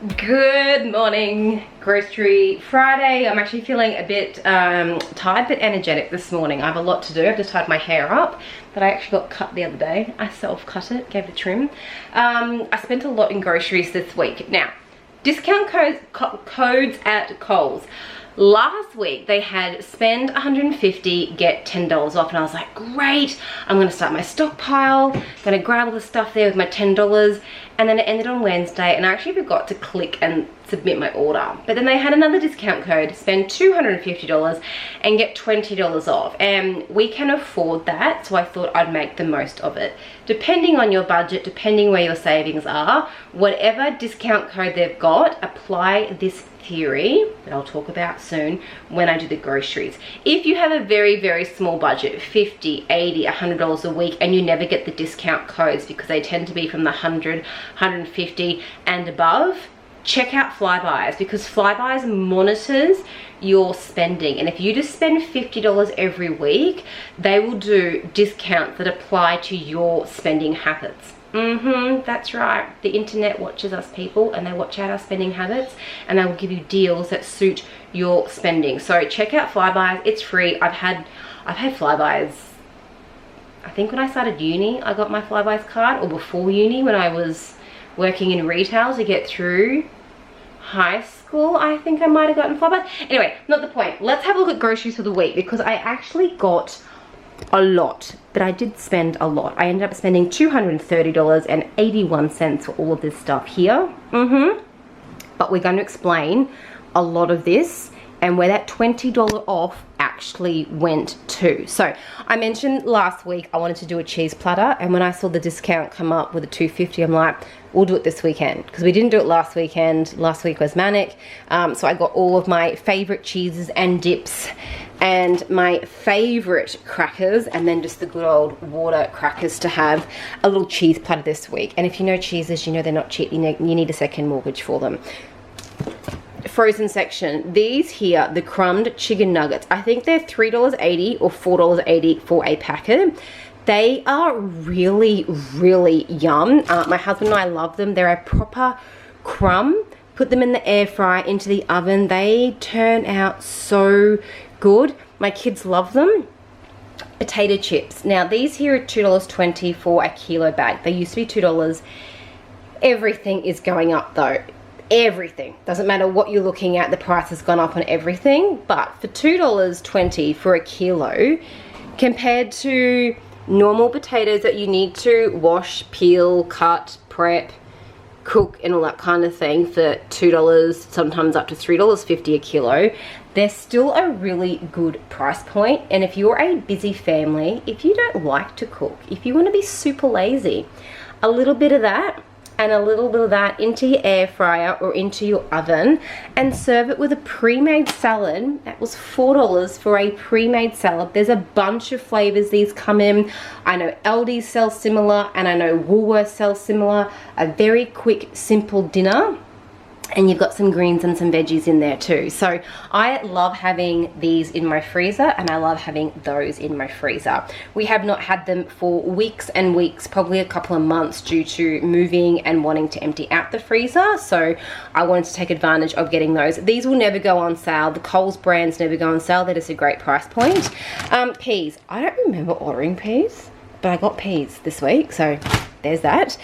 Good morning. Grocery Friday. I'm actually feeling a bit tired but energetic this morning. I have a lot to do. I've just tied my hair up that I actually got cut the other day. I self-cut it, gave it a trim. I spent a lot in groceries this week. Now, discount codes at Coles. Last week they had spend $150, get $10 off, and I was like, great, I'm gonna start my stockpile, gonna grab all the stuff there with my $10, and then it ended on Wednesday and I actually forgot to click and submit my order. But then they had another discount code, spend $250 and get $20 off, and we can afford that, so I thought I'd make the most of it. Depending on your budget, depending where your savings are, whatever discount code they've got, apply this theory that I'll talk about soon when I do the groceries. If you have a very, very small budget, $50, $80, $100 a week, and you never get the discount codes because they tend to be from the $100, $150 and above, check out Flybuys, because Flybuys monitors your spending, and if you just spend $50 every week, they will do discounts that apply to your spending habits. That's right. The internet watches us, people, and they watch out our spending habits, and they will give you deals that suit your spending. So check out Flybuys. It's free. I've had Flybuys. I think when I started uni, I got my Flybuys card, or before uni when I was working in retail to get through high school. I think I might have gotten Flybuys. Anyway, not the point. Let's have a look at groceries for the week, because I actually got a lot, but I did spend a lot. I ended up spending $230.81 for all of this stuff here. But we're going to explain a lot of this and where that $20 off actually went to. So I mentioned last week I wanted to do a cheese platter, and when I saw the discount come up with a $250, I'm like, we'll do it this weekend, because we didn't do it last weekend. Last week was manic. So I got all of my favorite cheeses and dips and my favorite crackers, and then just the good old water crackers to have a little cheese platter this week. And if you know cheeses, you know they're not cheap. You need a second mortgage for them. Frozen section, these here, the Crumbed chicken nuggets, I think they're $3.80 or $4.80 for a packet. They are really, really yum. My husband and I love them. They're a proper crumb. Put them in the air fryer, into the oven. They turn out so good. My kids love them. Potato chips. Now these here are $2.20 for a kilo bag. They used to be $2. Everything is going up though. Everything. Doesn't matter what you're looking at, the price has gone up on everything. But for $2.20 for a kilo, compared to normal potatoes that you need to wash, peel, cut, prep, cook, and all that kind of thing for $2, sometimes up to $3.50 a kilo, they're still a really good price point. And if you're a busy family, if you don't like to cook, if you want to be super lazy, a little bit of that and a little bit of that into your air fryer or into your oven, and serve it with a pre-made salad. That was $4 for a pre-made salad. There's a bunch of flavors these come in. I know Aldi sells similar, and I know Woolworths sells similar. A very quick, simple dinner. And you've got some greens and some veggies in there too. So I love having these in my freezer, and I love having those in my freezer. We have not had them for weeks and weeks, probably a couple of months, due to moving and wanting to empty out the freezer. So I wanted to take advantage of getting those. These will never go on sale. The Coles brands never go on sale. They're just a great price point. Peas. I don't remember ordering peas, but I got peas this week, so there's that.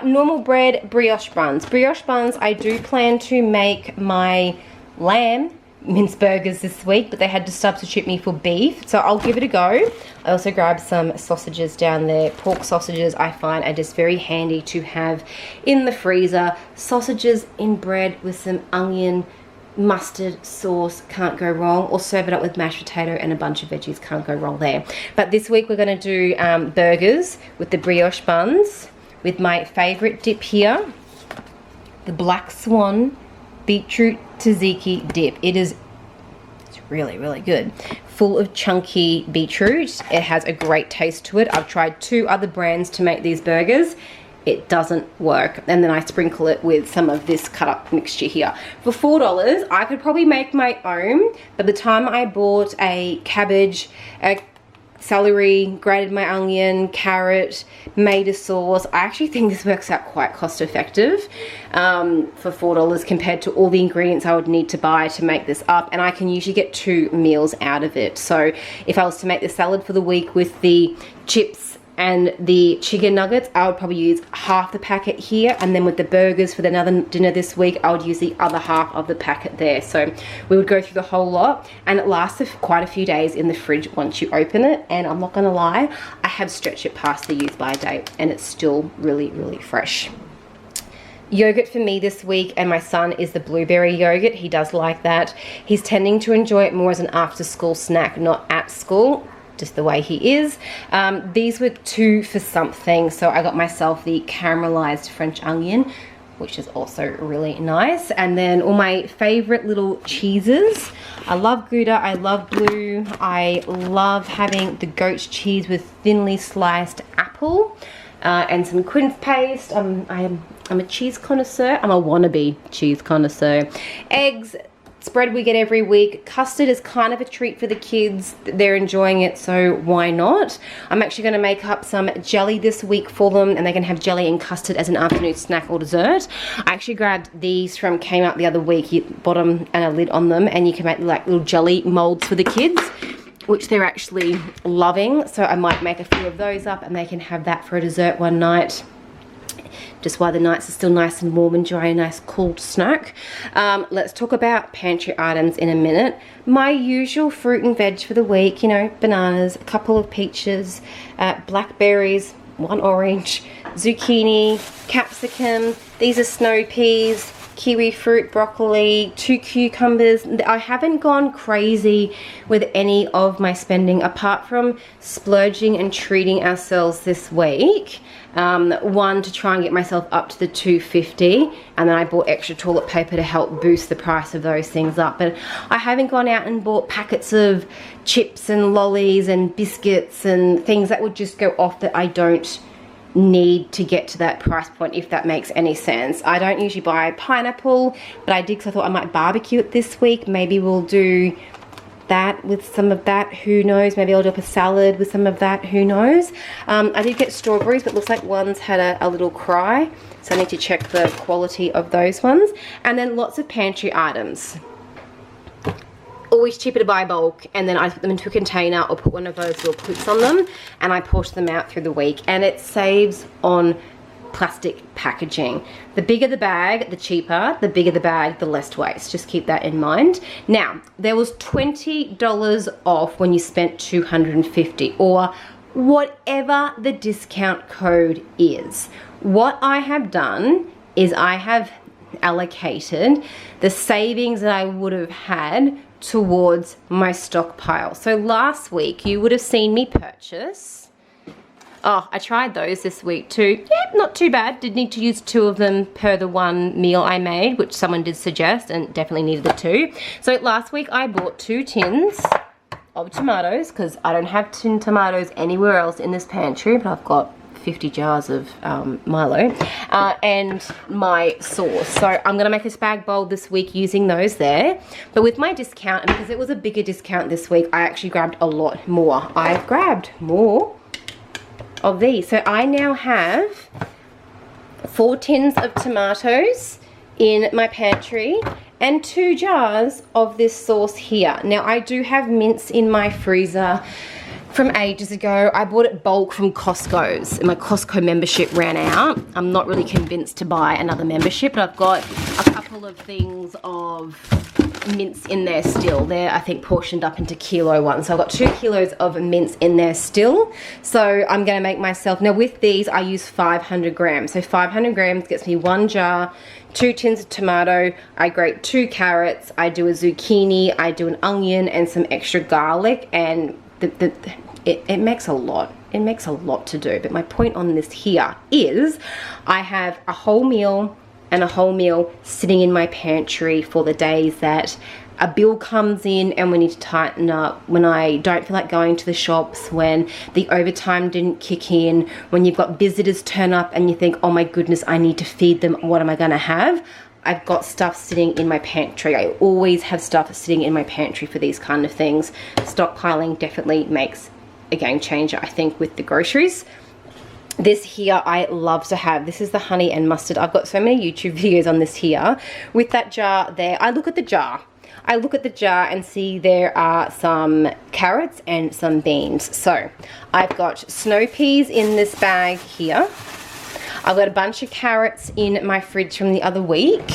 Normal bread brioche buns. Brioche buns, I do plan to make my lamb mince burgers this week, but they had to substitute me for beef, so I'll give it a go. I also grabbed some sausages down there. Pork sausages I find are just very handy to have in the freezer. Sausages in bread with some onion, mustard sauce, can't go wrong. Or serve it up with mashed potato and a bunch of veggies, can't go wrong there. But this week we're going to do burgers with the brioche buns, with my favorite dip here, the Black Swan beetroot tzatziki dip. It's really, really good. Full of chunky beetroot. It has a great taste to it. I've tried 2 other brands to make these burgers. It doesn't work. And then I sprinkle it with some of this cut up mixture here. For $4, I could probably make my own. By the time I bought a cabbage, celery, grated my onion, carrot, made a sauce. I actually think this works out quite cost effective for $4 compared to all the ingredients I would need to buy to make this up, and I can usually get 2 meals out of it. So if I was to make the salad for the week with the chips and the chicken nuggets, I would probably use half the packet here, and then with the burgers for another dinner this week, I would use the other half of the packet there. So we would go through the whole lot, and it lasts quite a few days in the fridge once you open it. And I'm not gonna lie, I have stretched it past the use by date and it's still really, really fresh. Yogurt for me this week and my son is the blueberry yogurt. He does like that. He's tending to enjoy it more as an after school snack, not at school, just the way he is. These were 2 for something, so I got myself the caramelized French onion, which is also really nice. And then all my favorite little cheeses. I love Gouda, I love Blue, I love having the goat cheese with thinly sliced apple and some quince paste. I'm a cheese connoisseur. I'm a wannabe cheese connoisseur. Eggs, spread we get every week. Custard is kind of a treat for the kids. They're enjoying it, so why not? I'm actually going to make up some jelly this week for them, and they can have jelly and custard as an afternoon snack or dessert. I actually grabbed these from Kmart the other week. Bottom and a lid on them, and you can make like little jelly molds for the kids, which they're actually loving. So I might make a few of those up and they can have that for a dessert one night, just while the nights are still nice and warm, enjoy a nice cool snack. Let's talk about pantry items in a minute. My usual fruit and veg for the week, you know, bananas, a couple of peaches, blackberries, 1 orange, zucchini, capsicum. These are snow peas, kiwi fruit, broccoli, 2 cucumbers. I haven't gone crazy with any of my spending apart from splurging and treating ourselves this week. One, to try and get myself up to the $2.50, and then I bought extra toilet paper to help boost the price of those things up. But I haven't gone out and bought packets of chips and lollies and biscuits and things that would just go off that I don't need to get to that price point, if that makes any sense. I don't usually buy pineapple, but I did because I thought I might barbecue it this week. Maybe we'll do that with some of that, who knows. Maybe I'll do up a salad with some of that, who knows. I did get strawberries, but it looks like one's had a little cry, so I need to check the quality of those ones. And then lots of pantry items. Always cheaper to buy bulk, and then I put them into a container or put one of those little clips on them, and I portion them out through the week, and it saves on plastic packaging. The bigger the bag, the cheaper. The bigger the bag, the less waste. Just keep that in mind. Now, there was $20 off when you spent $250, or whatever the discount code is. What I have done is I have allocated the savings that I would have had towards my stockpile. So last week you would have seen me purchase, oh, I tried those this week too. Yep, not too bad. Did need to use 2 of them per the 1 meal I made, which someone did suggest, and definitely needed the 2. So last week I bought 2 tins of tomatoes, because I don't have tin tomatoes anywhere else in this pantry, but I've got 50 jars of Milo, and my sauce. So I'm gonna make this bag bowl this week using those there. But with my discount, and because it was a bigger discount this week, I actually grabbed a lot more. I've grabbed more of these. So I now have 4 tins of tomatoes in my pantry and 2 jars of this sauce here. Now I do have mince in my freezer from ages ago. I bought it bulk from Costco's. My Costco membership ran out. I'm not really convinced to buy another membership, but I've got a couple of things of mince in there still. They're, I think, portioned up into kilo ones. So I've got 2 kilos of mince in there still. So I'm gonna make myself, now with these I use 500 grams. So 500 grams gets me 1 jar, 2 tins of tomato, I grate 2 carrots, I do a zucchini, I do an onion and some extra garlic, and it makes a lot. It makes a lot to do. But my point on this here is I have a whole meal and a whole meal sitting in my pantry for the days that a bill comes in and we need to tighten up, when I don't feel like going to the shops, when the overtime didn't kick in, when you've got visitors turn up and you think, oh my goodness, I need to feed them, what am I gonna have? I've got stuff sitting in my pantry. I always have stuff sitting in my pantry for these kind of things. Stockpiling definitely makes a game changer, I think, with the groceries. This here I love to have. This is the honey and mustard. I've got so many YouTube videos on this here. With that jar there, I look at the jar. I look at the jar and see there are some carrots and some beans. So I've got snow peas in this bag here. I've got a bunch of carrots in my fridge from the other week.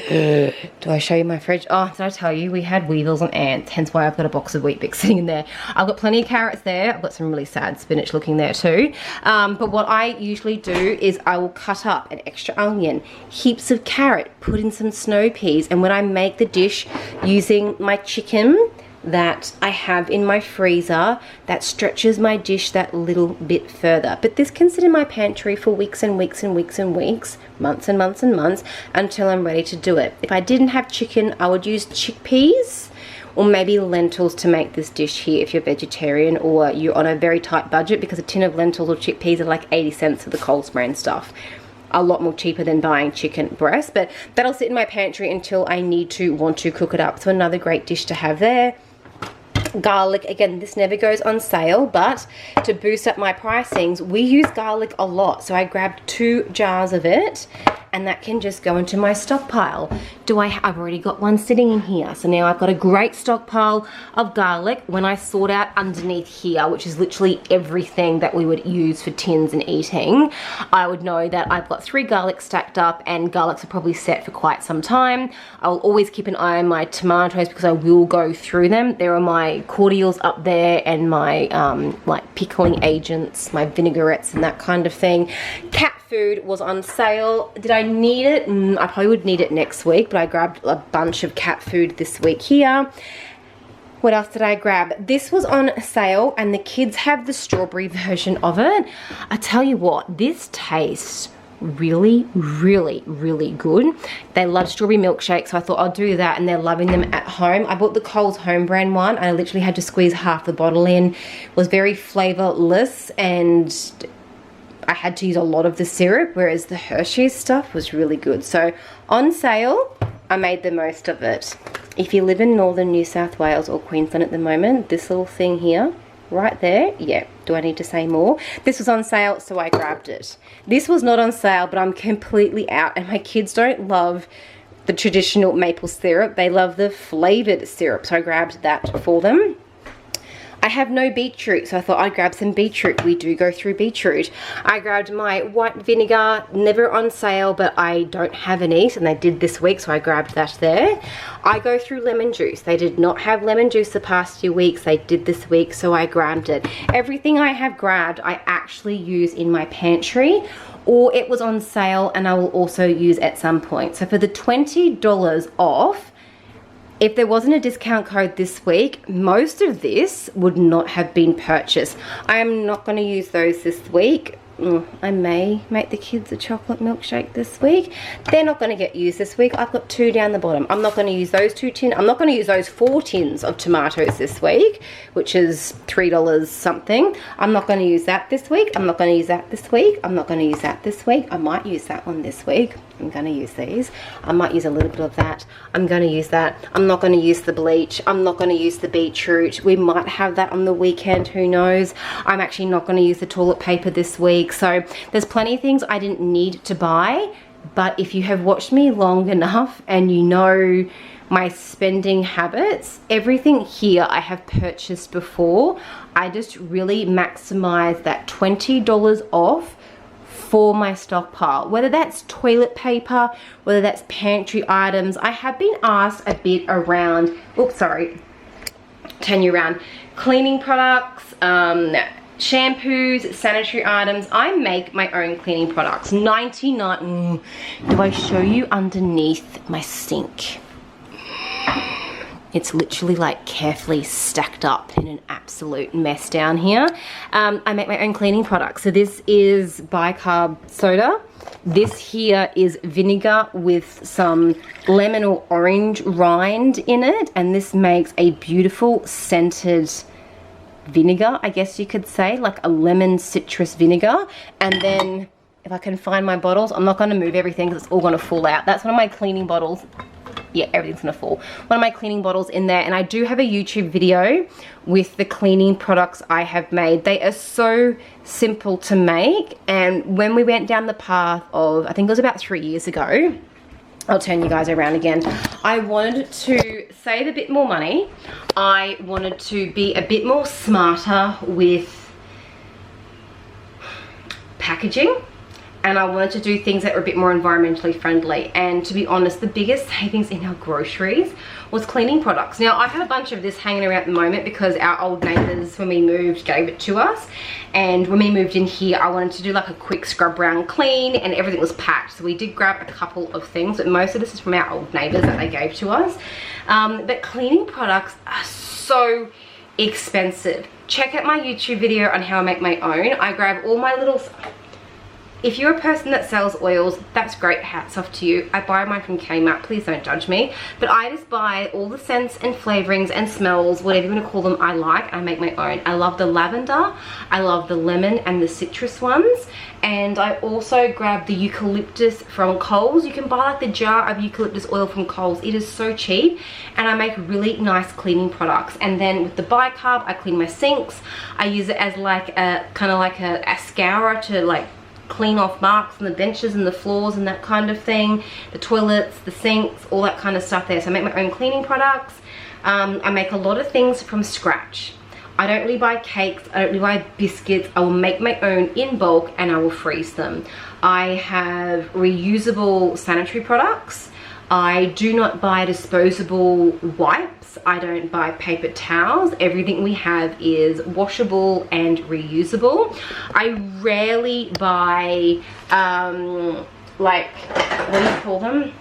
Do I show you my fridge? Oh, did I tell you? We had weevils and ants, hence why I've got a box of Weet-Bix sitting in there. I've got plenty of carrots there. I've got some really sad spinach looking there too. But what I usually do is I will cut up an extra onion, heaps of carrot, put in some snow peas, and when I make the dish using my chicken that I have in my freezer, that stretches my dish that little bit further. But this can sit in my pantry for weeks and weeks and weeks and weeks, months and months and months, until I'm ready to do it. If I didn't have chicken, I would use chickpeas or maybe lentils to make this dish here if you're vegetarian or you're on a very tight budget, because a tin of lentils or chickpeas are like 80 cents for the Coles brand stuff. A lot more cheaper than buying chicken breast, but that'll sit in my pantry until I want to cook it up. So another great dish to have there. Garlic, again, this never goes on sale, but to boost up my pricings, we use garlic a lot. So I grabbed 2 jars of it, and that can just go into my stockpile. I've already got one sitting in here. So now I've got a great stockpile of garlic. When I sort out underneath here, which is literally everything that we would use for tins and eating, I would know that I've got 3 garlics stacked up, and garlics are probably set for quite some time. I'll always keep an eye on my tomatoes because I will go through them. There are my cordials up there and my like pickling agents, my vinaigrettes and that kind of thing. Cat food was on sale. Did I need it? I probably would need it next week, but I grabbed a bunch of cat food this week here. What else did I grab? This was on sale, and the kids have the strawberry version of it. I tell you what, this tastes really, really, really good. They love strawberry milkshake, so I thought I'll do that, and they're loving them at home. I bought the Coles home brand one, and I literally had to squeeze half the bottle in. It was very flavorless, and I had to use a lot of the syrup, whereas the Hershey's stuff was really good. So on sale, I made the most of it. If you live in northern New South Wales or Queensland at the moment, this little thing here, right there, yeah, do I need to say more? This was on sale, so I grabbed it. This was not on sale, but I'm completely out, and my kids don't love the traditional maple syrup. They love the flavored syrup, so I grabbed that for them. I have no beetroot, so I thought I'd grab some beetroot. We do go through beetroot. I grabbed my white vinegar, never on sale, but I don't have any, and they did this week, so I grabbed that there. I go through lemon juice. They did not have lemon juice the past few weeks. They did this week, so I grabbed it. Everything I have grabbed, I actually use in my pantry, or it was on sale, and I will also use at some point. So for the $20 off, if there wasn't a discount code this week, most of this would not have been purchased. I am not going to use those this week. I may make the kids a chocolate milkshake this week. They're not going to get used this week. I've got 2 down the bottom. I'm not going to use those 2 tins. I'm not going to use those 4 tins of tomatoes this week, which is $3 something. I'm not going to use that this week. I'm not going to use that this week. I'm not going to use that this week. I might use that one this week. I'm going to use these. I might use a little bit of that. I'm going to use that. I'm not going to use the bleach. I'm not going to use the beetroot. We might have that on the weekend. Who knows? I'm actually not going to use the toilet paper this week. So there's plenty of things I didn't need to buy. But if you have watched me long enough and you know my spending habits, everything here I have purchased before. I just really maximize that $20 off for my stockpile, whether that's toilet paper, whether that's pantry items. I have been asked a bit around, oops, sorry, turn you around, cleaning products, shampoos, sanitary items. I make my own cleaning products. 99, do I show you underneath my sink? It's literally like carefully stacked up in an absolute mess down here. I make my own cleaning products. So this is bicarb soda. This here is vinegar with some lemon or orange rind in it. And this makes a beautiful scented vinegar, I guess you could say, like a lemon citrus vinegar. And then if I can find my bottles, I'm not going to move everything because it's all going to fall out. That's one of my cleaning bottles. yeah, everything's gonna fall. One of my cleaning bottles in there, and I do have a YouTube video with the cleaning products I have made. They are so simple to make, and when we went down the path of, I think it was about 3 years ago, I'll turn you guys around again. I wanted to save a bit more money. I wanted to be a bit more smarter with packaging, and I wanted to do things that were a bit more environmentally friendly. And to be honest, the biggest savings in our groceries was cleaning products. Now, I have a bunch of this hanging around at the moment because our old neighbours, when we moved, gave it to us. And when we moved in here, I wanted to do like a quick scrub round clean, and everything was packed. So we did grab a couple of things, but most of this is from our old neighbours that they gave to us. But cleaning products are so expensive. Check out my YouTube video on how I make my own. I grab all my little... If you're a person that sells oils, that's great, hats off to you. I buy mine from Kmart, please don't judge me. But I just buy all the scents and flavorings and smells, whatever you want to call them, I like. I make my own. I love the lavender, I love the lemon and the citrus ones. And I also grab the eucalyptus from Coles. You can buy like the jar of eucalyptus oil from Coles. It is so cheap, and I make really nice cleaning products. And then with the bicarb, I clean my sinks. I use it as like a, kind of like a scourer to like clean off marks on the benches and the floors and that kind of thing, the toilets, the sinks, all that kind of stuff there. So I make my own cleaning products. I make a lot of things from scratch. I don't really buy cakes, I don't really buy biscuits. I will make my own in bulk and I will freeze them. I have reusable sanitary products. I do not buy disposable wipes. I don't buy paper towels. Everything we have is washable and reusable. I rarely buy, like, what do you call them?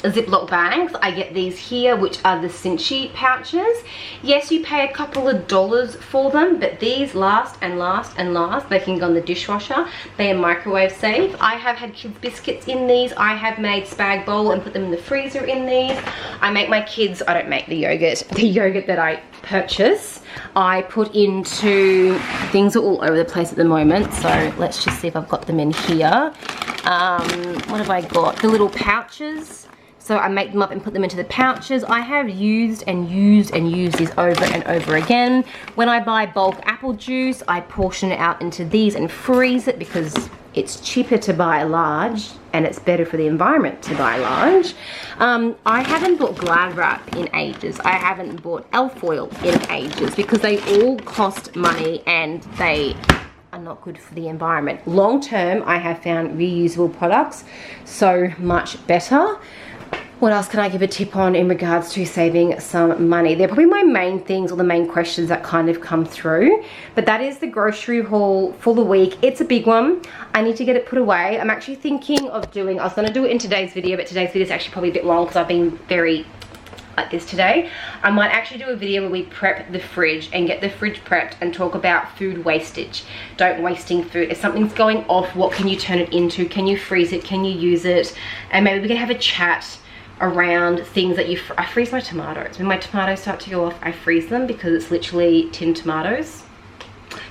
Ziploc bags. I get these here, which are the Cinchy pouches. Yes, you pay a couple of dollars for them, but these last and last and last. They can go in the dishwasher. They are microwave safe. I have had kids biscuits in these. I have made spag bowl and put them in the freezer in these. I make my kids, I don't make the yogurt. The yogurt that I purchase, I put into, things are all over the place at the moment, so let's just see if I've got them in here. What have I got? The little pouches. So I make them up and put them into the pouches. I have used and used and used these over and over again. When I buy bulk apple juice, I portion it out into these and freeze it because it's cheaper to buy large and it's better for the environment to buy large. I haven't bought Glad Wrap in ages. I haven't bought elf oil in ages because they all cost money and they are not good for the environment. Long term, I have found reusable products so much better. What else can I give a tip on in regards to saving some money? They're probably my main things or the main questions that kind of come through. But that is the grocery haul for the week. It's a big one. I need to get it put away. I'm actually thinking of doing, I was going to do it in today's video, but today's video is actually probably a bit long because I've been very like this today. I might actually do a video where we prep the fridge and get the fridge prepped and talk about food wastage. Don't wasting food. If something's going off, what can you turn it into? Can you freeze it? Can you use it? And maybe we can have a chat around things that I freeze my tomatoes. When my tomatoes start to go off, I freeze them because it's literally tinned tomatoes.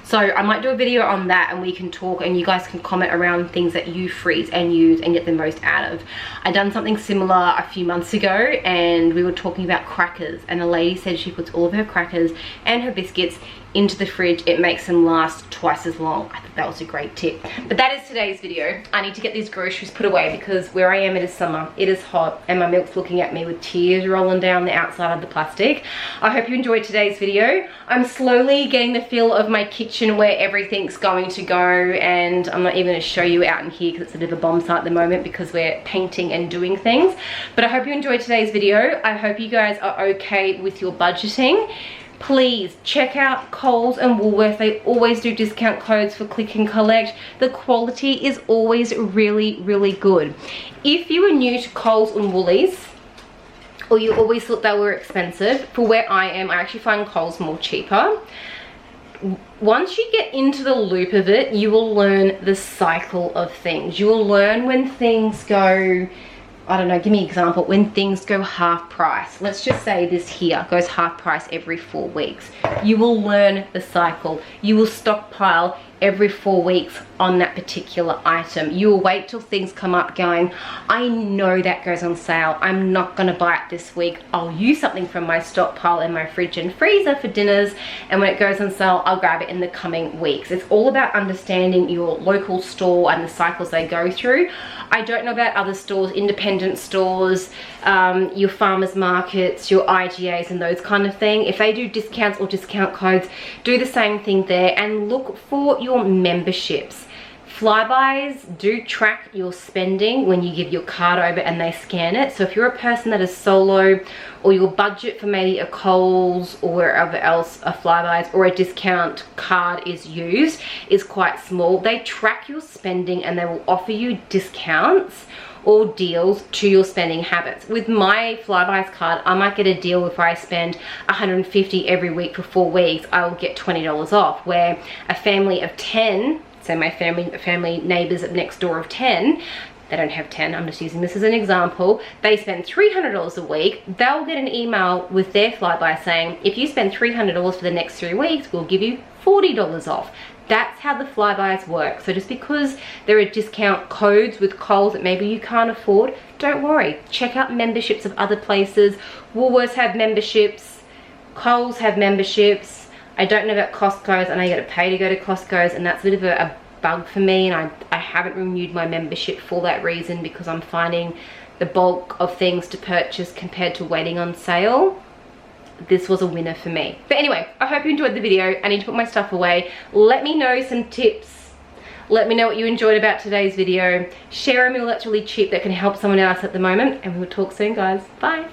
So I might do a video on that and we can talk and you guys can comment around things that you freeze and use and get the most out of. I done something similar a few months ago and we were talking about crackers, and a lady said she puts all of her crackers and her biscuits into the fridge. It makes them last twice as long. I thought that was a great tip. But that is today's video. I need to get these groceries put away because where I am, it is summer, it is hot, and my milk's looking at me with tears rolling down the outside of the plastic. I hope you enjoyed today's video. I'm slowly getting the feel of my kitchen where everything's going to go, and I'm not even going to show you out in here because it's a bit of a bomb site at the moment because we're painting and doing things. But I hope you enjoyed today's video. I hope you guys are okay with your budgeting. Please check out Coles and Woolworths. They always do discount codes for click and collect. The quality is always really, really good. If you are new to Coles and Woolies, or you always thought they were expensive, for where I am, I actually find Coles more cheaper. Once you get into the loop of it, you will learn the cycle of things. You will learn when things go, I don't know, give me an example, when things go half price. Let's just say this here goes half price every 4 weeks. You will learn the cycle. You will stockpile every 4 weeks on that particular item. You will wait till things come up going, I know that goes on sale, I'm not going to buy it this week, I'll use something from my stockpile in my fridge and freezer for dinners, and when it goes on sale I'll grab it in the coming weeks. It's all about understanding your local store and the cycles they go through. I don't know about other stores, independent stores, your farmers markets, your IGAs and those kind of thing. If they do discounts or discount codes, do the same thing there, and look for your memberships. Flybys do track your spending when you give your card over and they scan it. So if you're a person that is solo, or your budget for maybe a Kohl's or wherever else a Flybys or a discount card is used is quite small, they track your spending and they will offer you discounts or deals to your spending habits. With my Flybys card, I might get a deal if I spend $150 every week for 4 weeks, I will get $20 off, where a family of 10, so my family neighbors next door of 10, they don't have 10, I'm just using this as an example, they spend $300 a week, they'll get an email with their Flyby saying, if you spend $300 for the next 3 weeks, we'll give you $40 off. That's how the Flybys work. So just because there are discount codes with Kohl's that maybe you can't afford, don't worry. Check out memberships of other places. Woolworths have memberships, Kohl's have memberships. I don't know about Costco's, and I get to pay to go to Costco's, and that's a bit of a bug for me, and I haven't renewed my membership for that reason, because I'm finding the bulk of things to purchase compared to waiting on sale, this was a winner for me. But anyway, I hope you enjoyed the video. I need to put my stuff away. Let me know some tips. Let me know what you enjoyed about today's video. Share a meal that's really cheap that can help someone else at the moment, and we'll talk soon, guys. Bye.